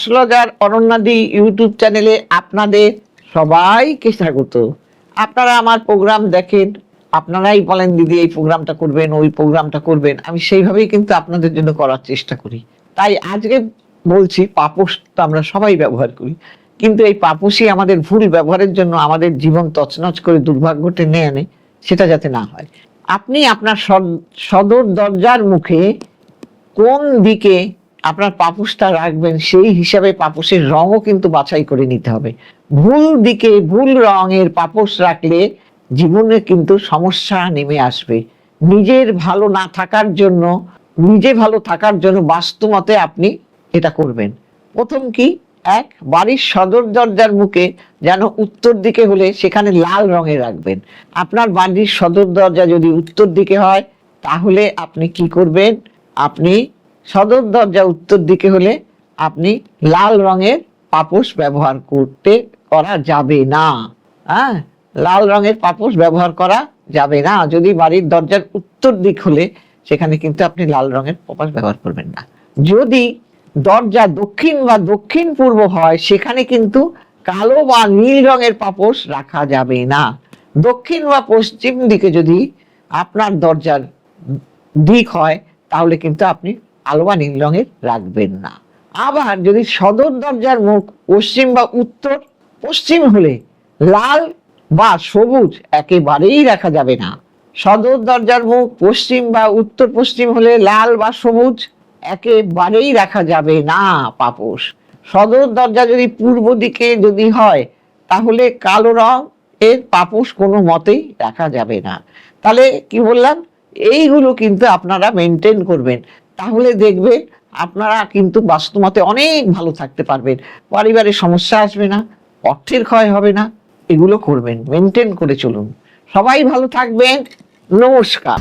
Astrologer অনন্যাদি YouTube চ্যানেলে আপনাদের সবাইকে স্বাগত। আপনারা আমার প্রোগ্রাম দেখেন, আপনারাই বলেন দিদি এই প্রোগ্রামটা করবেন, ওই প্রোগ্রামটা করবেন, আমি সেইভাবেই কিন্তু আপনাদের জন্য করার চেষ্টা করি। তাই আজকে বলছি, পাপোশ তো আমরা সবাই ব্যবহার করি, কিন্তু এই পাপোশই আমাদের ভুল ব্যবহারের জন্য আমাদের জীবন তছনছ করে দুর্ভাগ্য টেনে আনে, সেটা যাতে না হয়। আপনি আপনার সদর দরজার মুখে কোন দিকে আপনার পাপোশটা রাখবেন সেই হিসাবে পাপোশের রঙও কিন্তু বাছাই করে নিতে হবে। ভুল দিকে ভুল রঙের পাপোশ রাখলে জীবনে কিন্তু সমস্যা নেমে আসবে। নিজের ভালো না থাকার জন্য, নিজে ভালো থাকার জন্য বাস্তুমতে আপনি এটা করবেন। প্রথম কি, এক, বাড়ির সদর দরজার মুখে যেন উত্তর দিকে হলে সেখানে লাল রঙের রাখবেন। আপনার বাড়ির সদর দরজা যদি উত্তর দিকে হয় তাহলে আপনি কি করবেন, আপনি সদর দরজা উত্তর দিকে হলে আপনি লাল রঙের পাপোশ ব্যবহার করা যাবে না। হ্যাঁ, লাল রঙের পাপোশ ব্যবহার করা যাবে না। যদি বাড়ির দরজার উত্তর দিক হলে সেখানে কিন্তু আপনি লাল রঙের পাপোশ ব্যবহার করবেন না। যদি দরজা দক্ষিণ বা দক্ষিণ পূর্ব হয় সেখানে কিন্তু কালো বা নীল রঙের পাপোশ রাখা যাবে না। দক্ষিণ বা পশ্চিম দিকে যদি আপনার দরজার দিক হয় তাহলে কিন্তু আপনি কালো বা নীল রঙের রাখবেন না। আবার যদি সদর দরজার মুখ পশ্চিম বা উত্তর পশ্চিম হলে লাল বা সবুজ একেবারেই রাখা যাবে না। সদর দরজার মুখ পশ্চিম বা উত্তর পশ্চিম হলে লাল বা সবুজ একেবারেই রাখা যাবে না পাপোশ। সদর দরজা যদি পূর্ব দিকে যদি হয় তাহলে কালো রং এর পাপোশ কোনো মতেই রাখা যাবে না। তাহলে কি বললাম, এইগুলো কিন্তু আপনারা মেনটেন করবেন, তাহলে দেখবেন আপনারা কিন্তু বাস্তুমতে অনেক ভালো থাকতে পারবেন। পরিবারের সমস্যা আসবে না, অর্থের ক্ষয় হবে না। এগুলো করবেন, মেনটেন করে চলুন। সবাই ভালো থাকবেন। নমস্কার।